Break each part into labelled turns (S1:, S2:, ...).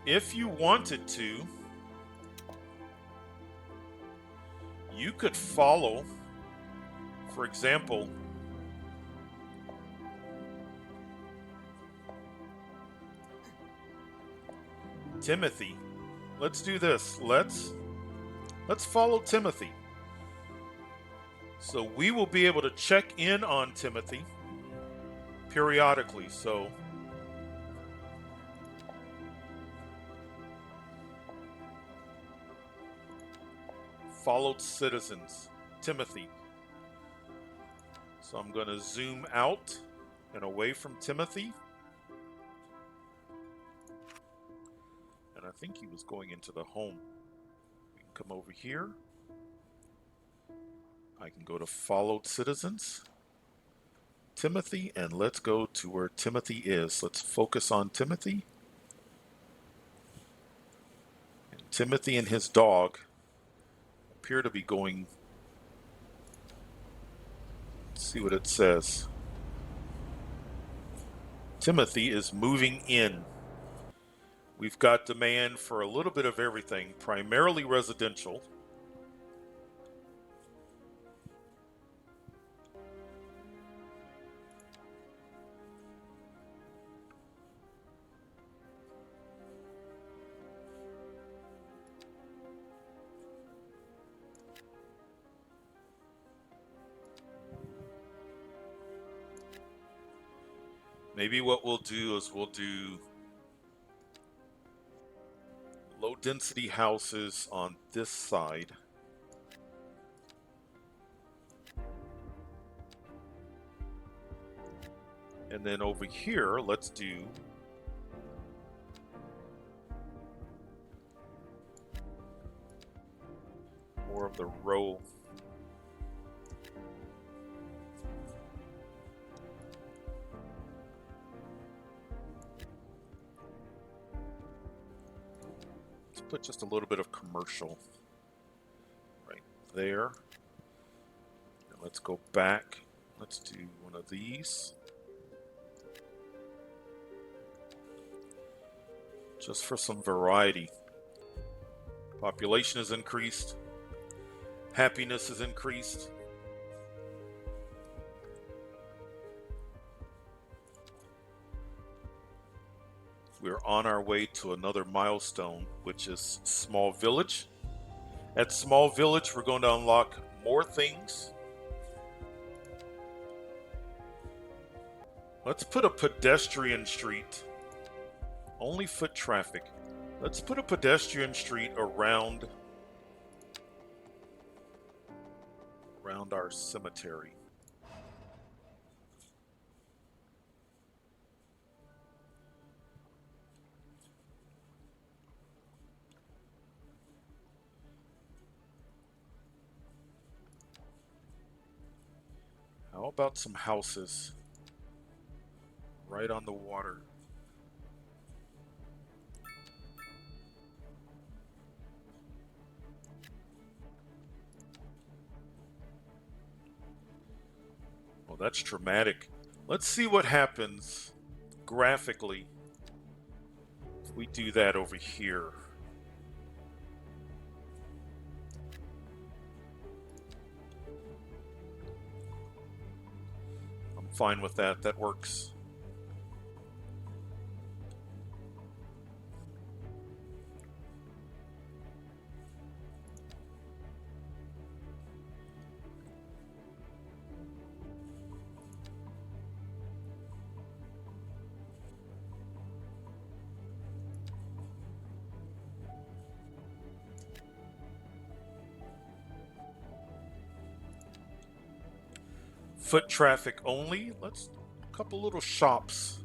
S1: If you wanted to, you could follow, for example, Timothy. Let's do this. Let's follow Timothy. So we will be able to check in on Timothy periodically. So followed citizens, Timothy. So I'm going to zoom out and away from Timothy. And I think he was going into the home. We can come over here. I can go to followed citizens, Timothy, and let's go to where Timothy is. Let's focus on Timothy. And Timothy and his dog appear to be going. Let's see what it says. Timothy is moving in. We've got demand for a little bit of everything, primarily residential. Maybe what we'll do is we'll do low density houses on this side. And then over here, let's do more of the row. Let's put just a little bit of commercial right there. And let's go back. Let's do one of these. Just for some variety. Population is increased. Happiness is increased. We're on our way to another milestone, which is Small Village. At Small Village, we're going to unlock more things. Let's put a pedestrian street. Only foot traffic. Let's put a pedestrian street around our cemetery. How about some houses right on the water? Well, that's dramatic. Let's see what happens graphically if we do that over here. I'm fine with that. That works. Foot traffic only. Let's a couple little shops.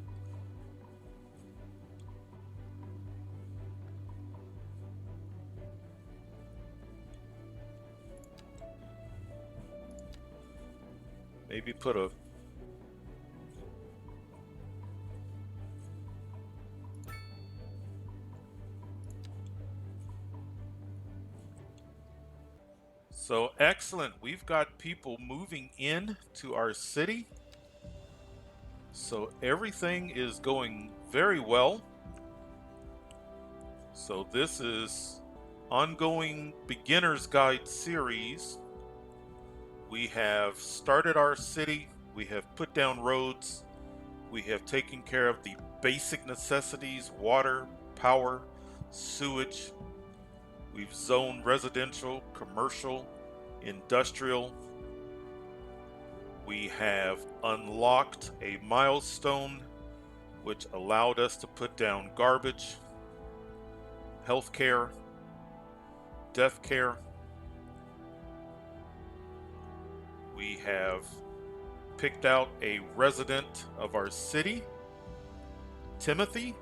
S1: Maybe put a So excellent. We've got people moving in to our city. So everything is going very well. So this is ongoing beginner's guide series. We have started our city, we have put down roads, we have taken care of the basic necessities: water, power, sewage. We've zoned residential, commercial, industrial. We have unlocked a milestone which allowed us to put down garbage, healthcare, death care. We have picked out a resident of our city, Timothy,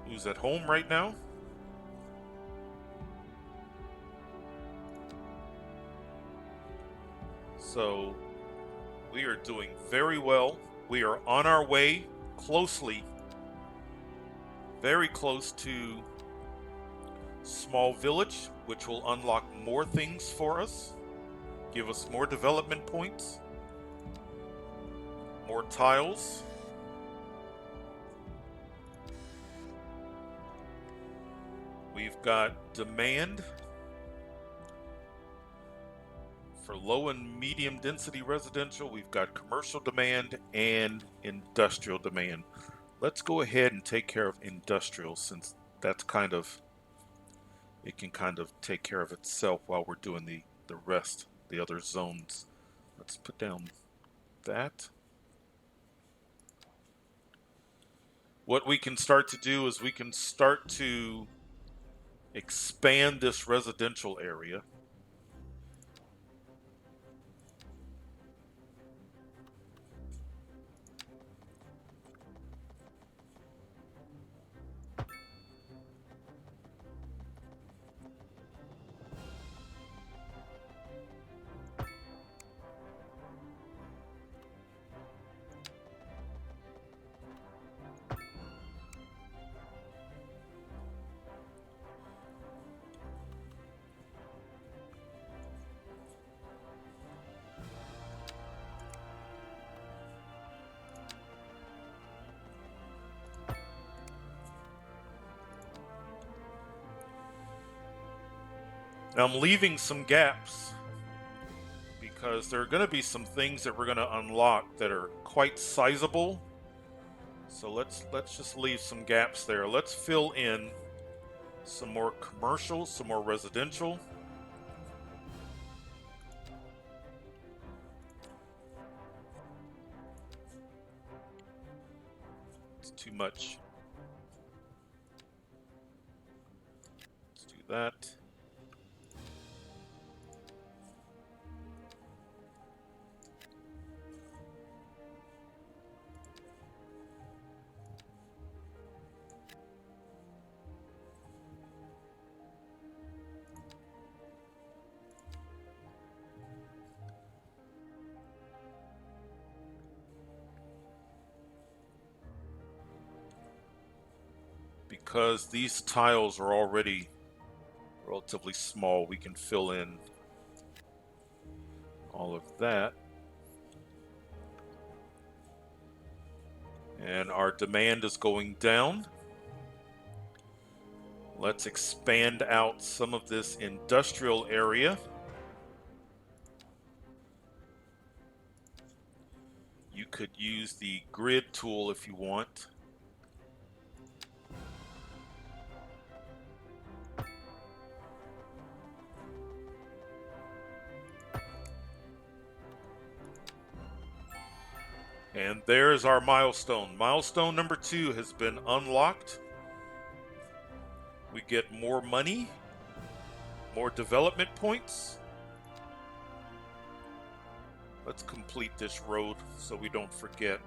S1: who's at home right now. So we are doing very well. We are on our way closely, very close to Small Village, which will unlock more things for us, give us more development points, more tiles. We've got demand for low and medium density residential. We've got commercial demand and industrial demand. Let's go ahead and take care of industrial, since that's it can kind of take care of itself while we're doing the rest, the other zones. Let's put down that. What we can start to do is we can start to expand this residential area. Now I'm leaving some gaps because there are going to be some things that we're going to unlock that are quite sizable. So let's just leave some gaps there. Let's fill in some more commercial, some more residential. It's too much. Let's do that. Because these tiles are already relatively small, we can fill in all of that. And our demand is going down. Let's expand out some of this industrial area. You could use the grid tool if you want. And there's our milestone. Milestone number 2 has been unlocked. We get more money, more development points. Let's complete this road so we don't forget.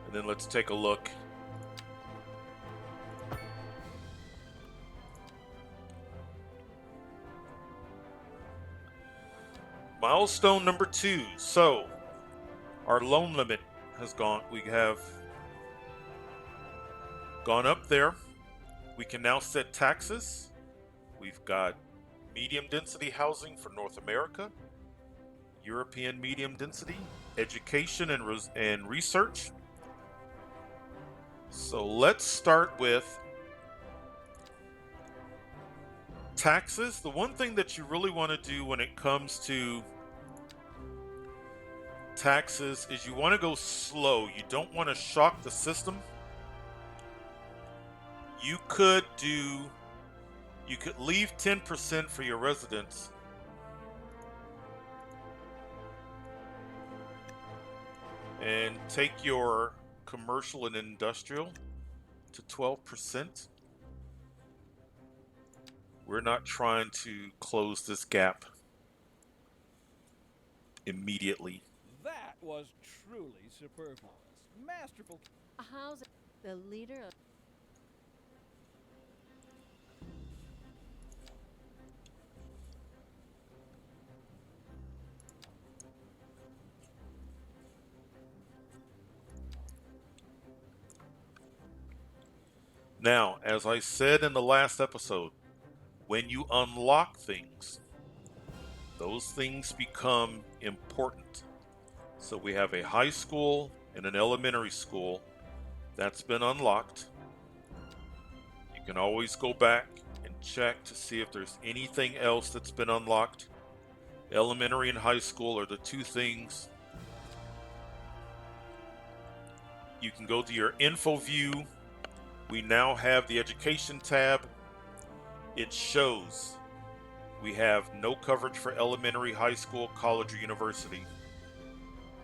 S1: And then let's take a look. Milestone number 2. So our loan limit has gone. We have gone up there. We can now set taxes. We've got medium density housing for North America, European medium density, education and research. So let's start with taxes. The one thing that you really want to do when it comes to taxes is you want to go slow. You don't want to shock the system. You could leave 10% for your residents and take your commercial and industrial to 12%. We're not trying to close this gap immediately.
S2: That was truly superfluous. Masterful.
S3: How's the leader of
S1: Now, as I said in the last episode, when you unlock things, those things become important. So we have a high school and an elementary school that's been unlocked. You can always go back and check to see if there's anything else that's been unlocked. Elementary and high school are the two things. You can go to your info view. We now have the education tab. It shows we have no coverage for elementary, high school, college, or university.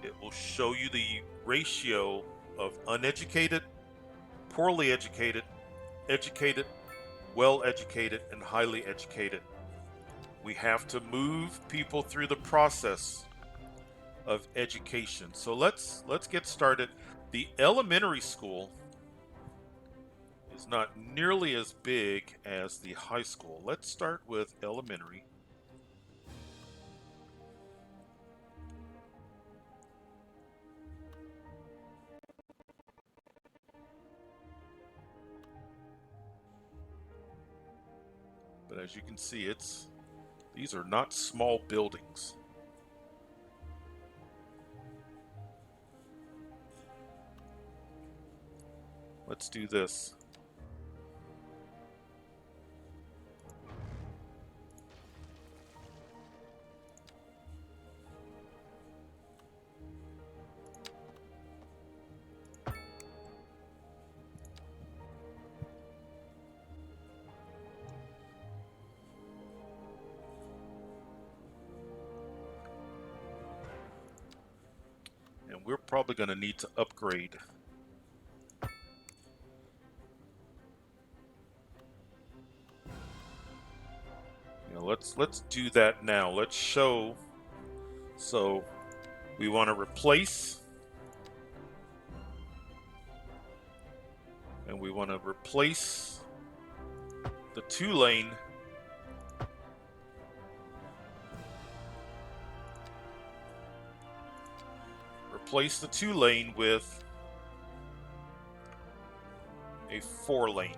S1: It will show you the ratio of uneducated, poorly educated, educated, well educated, and highly educated. We have to move people through the process of education. So let's get started. The elementary school is not nearly as big as the high school. Let's start with elementary. But as you can see, these are not small buildings. Let's do this. And we're probably going to need to upgrade. Let's do that now. Let's show. So we want to replace, and we want to replace the 2-lane with a 4-lane.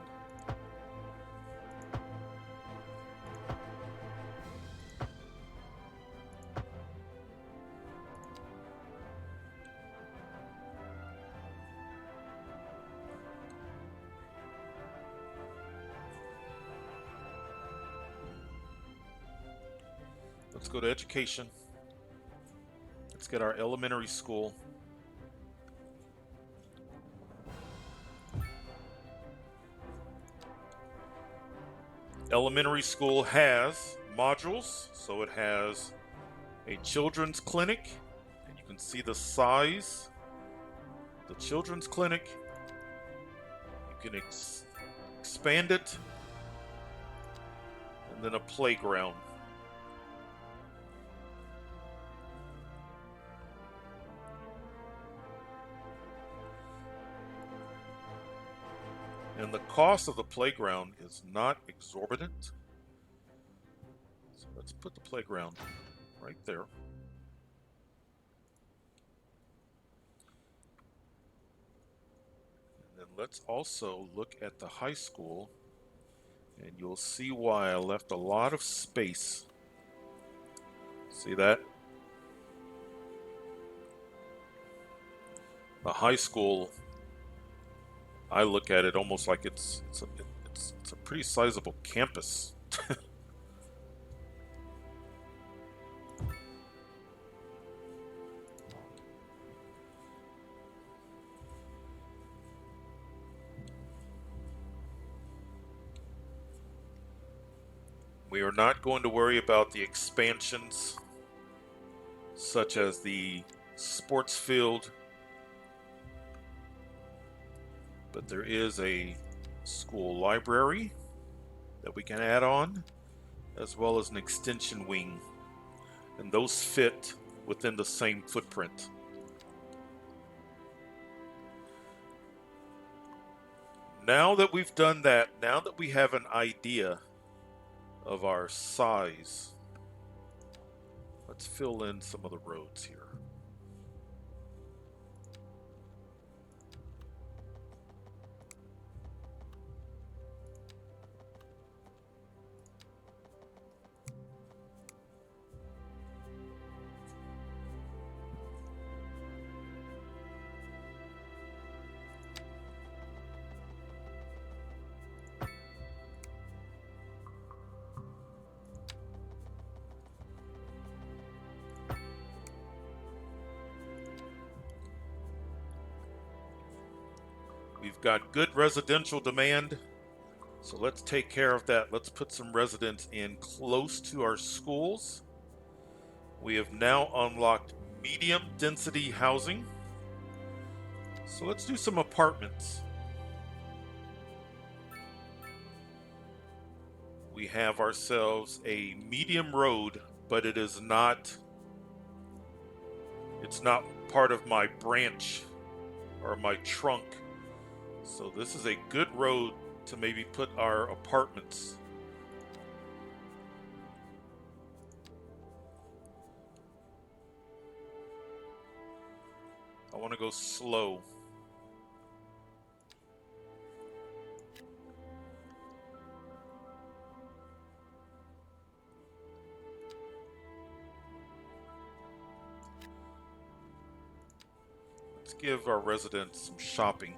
S1: Let's go to education. Let's get our elementary school. Elementary school has modules, so it has a children's clinic, and you can see the size. The children's clinic, you can expand it, and then a playground. And the cost of the playground is not exorbitant. So let's put the playground right there. And then let's also look at the high school, and you'll see why I left a lot of space. See that? The high school I look at it almost like it's a pretty sizable campus. We are not going to worry about the expansions such as the sports field, but there is a school library that we can add on, as well as an extension wing, and those fit within the same footprint. Now that we've done that, now that we have an idea of our size, let's fill in some of the roads here. We've got good residential demand, so let's take care of that. Let's put some residents in close to our schools. We have now unlocked medium density housing. So let's do some apartments. We have ourselves a medium road, but it's not part of my branch or my trunk. So this is a good road to maybe put our apartments. I want to go slow. Let's give our residents some shopping.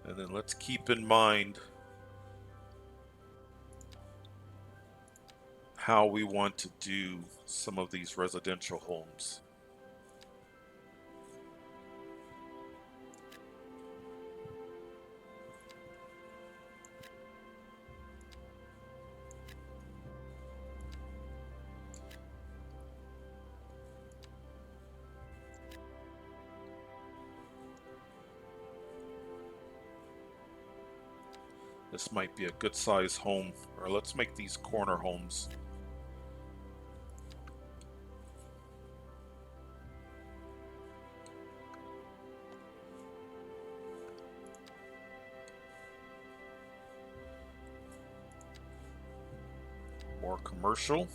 S1: And then let's keep in mind how we want to do some of these residential homes. This might be a good size home, or let's make these corner homes. More commercial.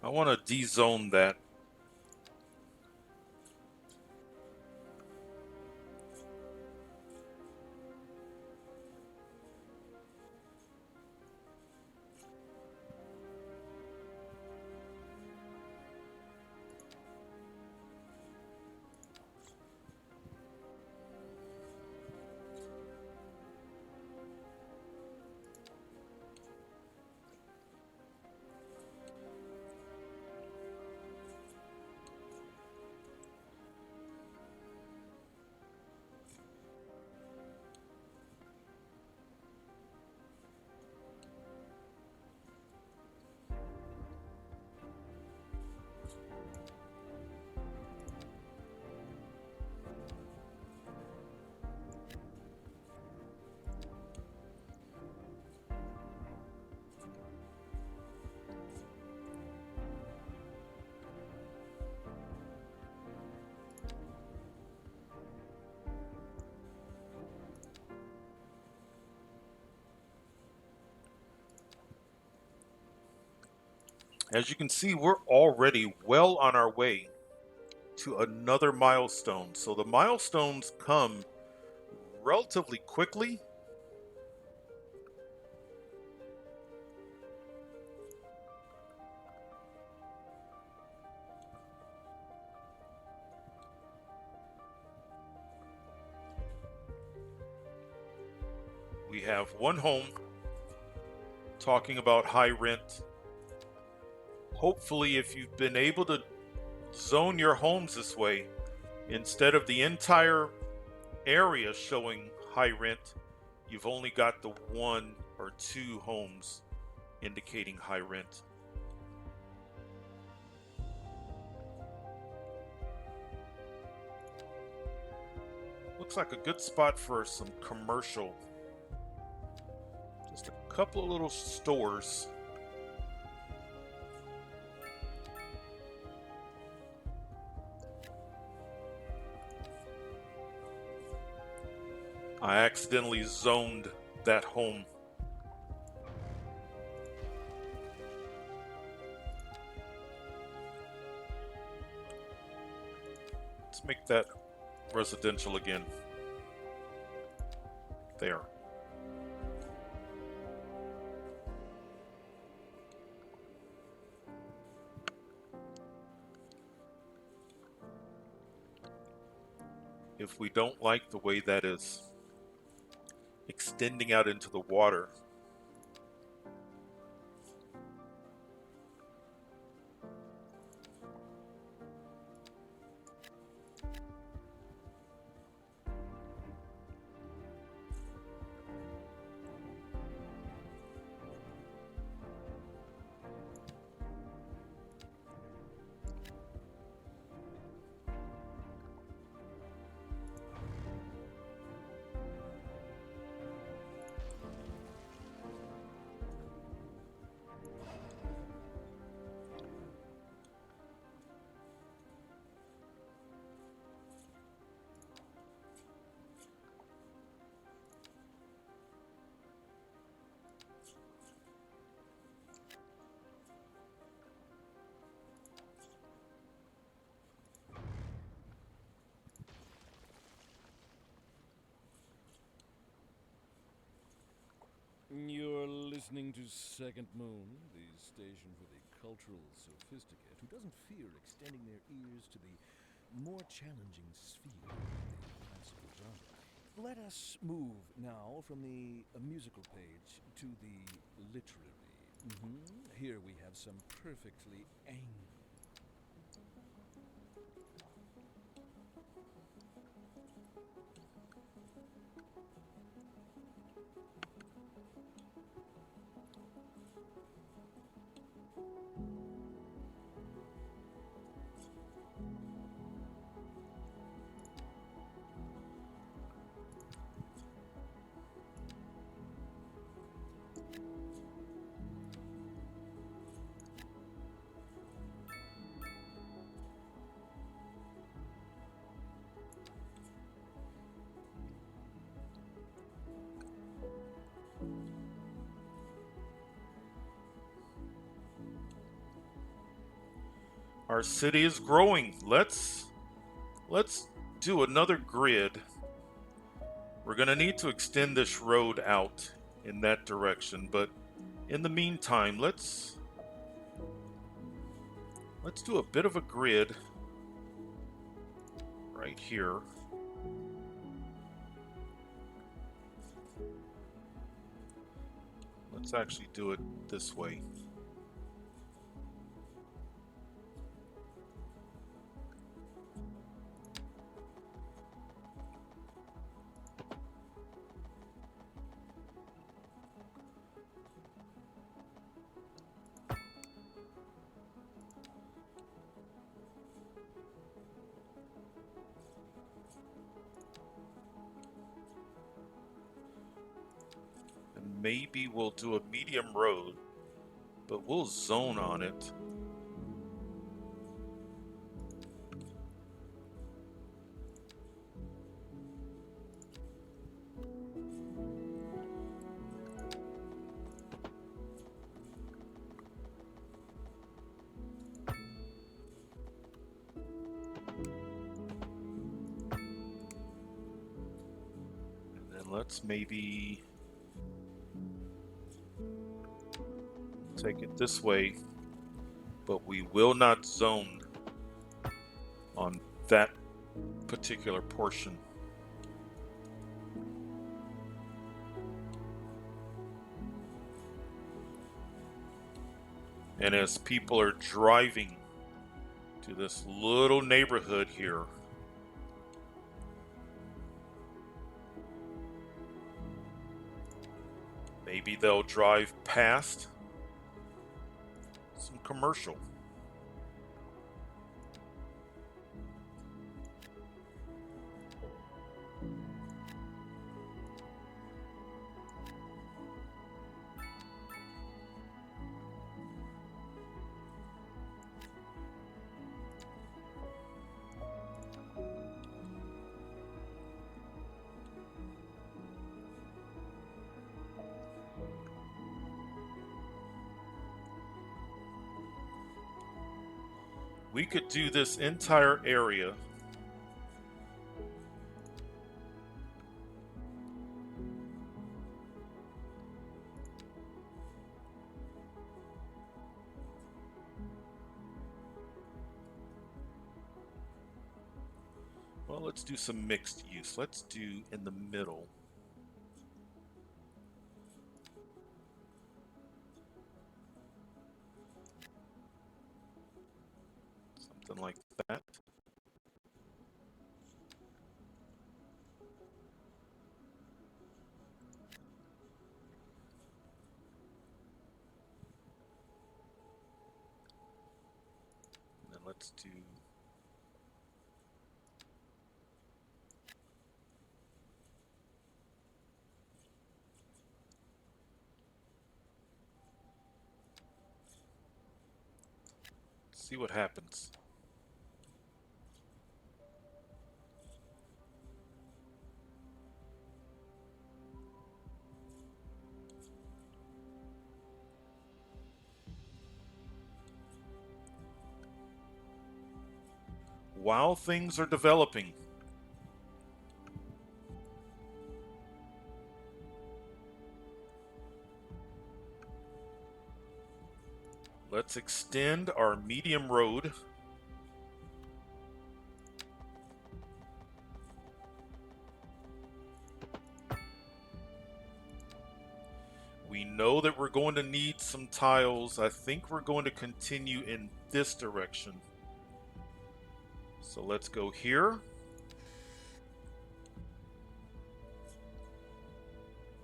S1: I want to dezone that. As you can see, we're already well on our way to another milestone. So the milestones come relatively quickly. We have one home talking about high rent. Hopefully, if you've been able to zone your homes this way, instead of the entire area showing high rent, you've only got the one or two homes indicating high rent. Looks like a good spot for some commercial. Just a couple of little stores. I accidentally zoned that home. Let's make that residential again. There. If we don't like the way that is extending out into the water,
S2: You're listening to Second Moon, the station for the cultural sophisticate who doesn't fear extending their ears to the more challenging sphere of the classical genre. Let us move now from the musical page to the literary. Here we have some perfectly angry.
S1: our city is growing. Let's do another grid. We're going to need to extend this road out in that direction, but in the meantime, let's do a bit of a grid right here. Let's actually do it this way. And maybe we'll do a medium road, but we'll zone on it. And let's maybe take it this way, but we will not zone on that particular portion. And as people are driving to this little neighborhood here, maybe they'll drive past some commercial. We could do this entire area well, let's do some mixed use. Let's do in the middle. Something like that. And then let's do see what happens. While things are developing, let's extend our medium road. We know that we're going to need some tiles. I think we're going to continue in this direction. So let's go here.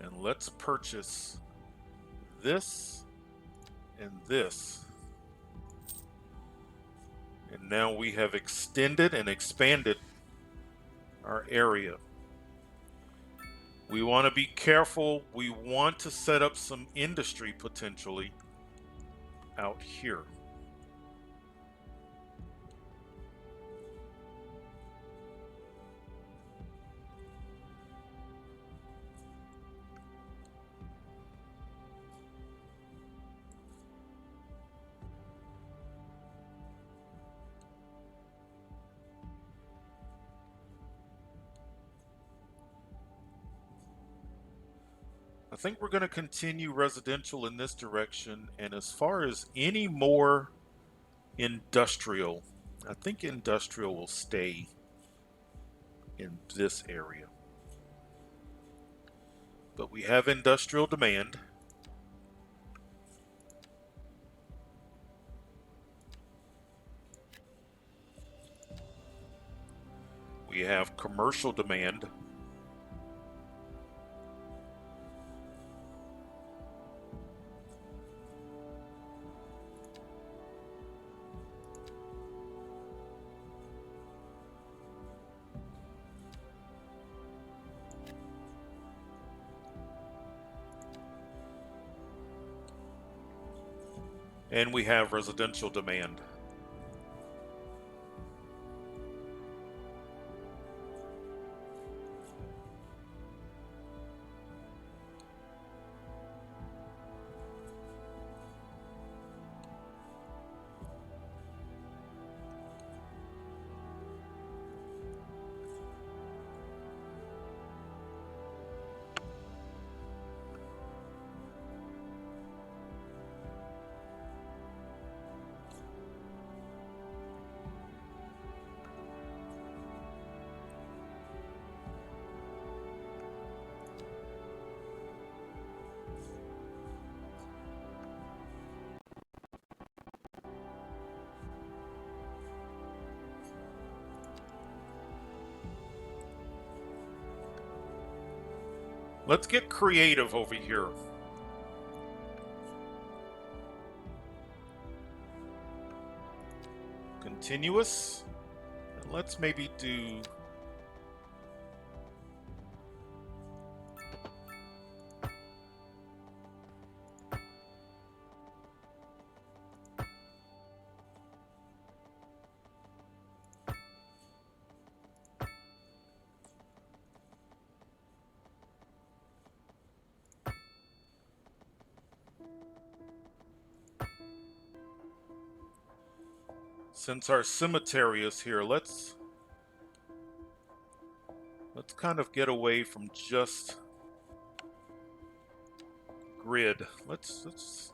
S1: And let's purchase this and this. And now we have extended and expanded our area. We want to be careful. We want to set up some industry potentially out here. I think we're going to continue residential in this direction. And as far as any more industrial, I think industrial will stay in this area. But we have industrial demand. We have commercial demand. And we have residential demand. Let's get creative over here. Continuous. And let's maybe do... Since our cemetery is here, let's kind of get away from just grid. Let's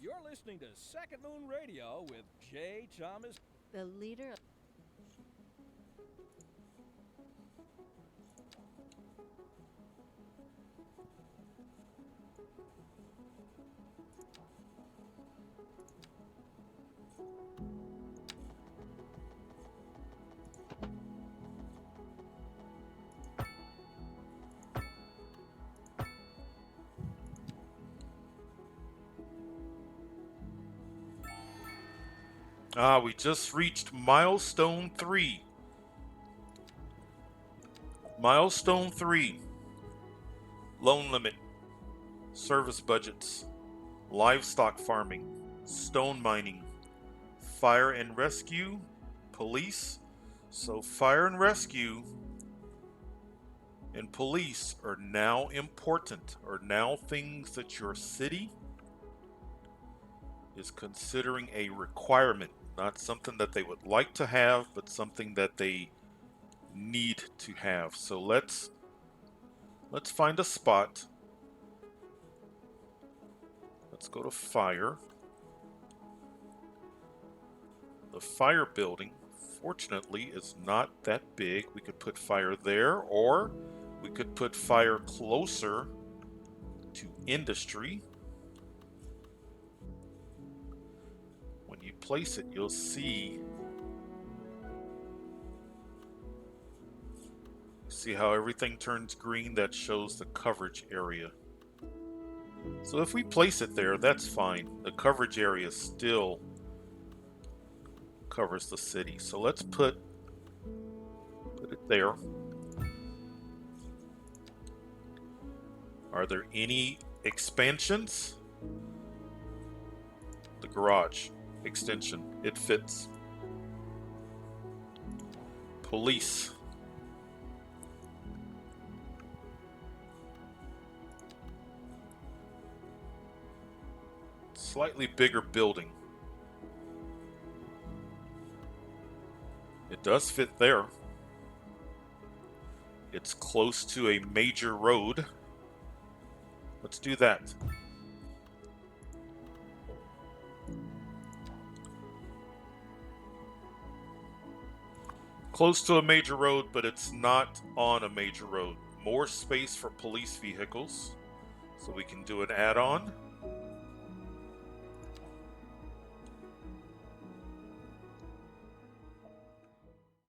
S2: You're listening to Second Moon Radio with J. Thomas.
S3: The leader of
S1: we just reached milestone 3. Milestone 3. Loan limit, service budgets, livestock farming, stone mining, fire and rescue, police. So fire and rescue and police are now important, are now things that your city is considering a requirement, not something that they would like to have, but something that they need to have. So let's find a spot. Let's go to fire. The fire building, fortunately, is not that big. We could put fire there, or we could put fire closer to industry. When you place it, you'll see how everything turns green. That shows the coverage area. So if we place it there, that's fine. The coverage area still covers the city. So let's put it there. Are there any expansions? The garage extension, it fits. Police. Slightly bigger building. It does fit there. It's close to a major road. Let's do that. close to a major road, but it's not on a major road. More space for police vehicles. So we can do an add-on.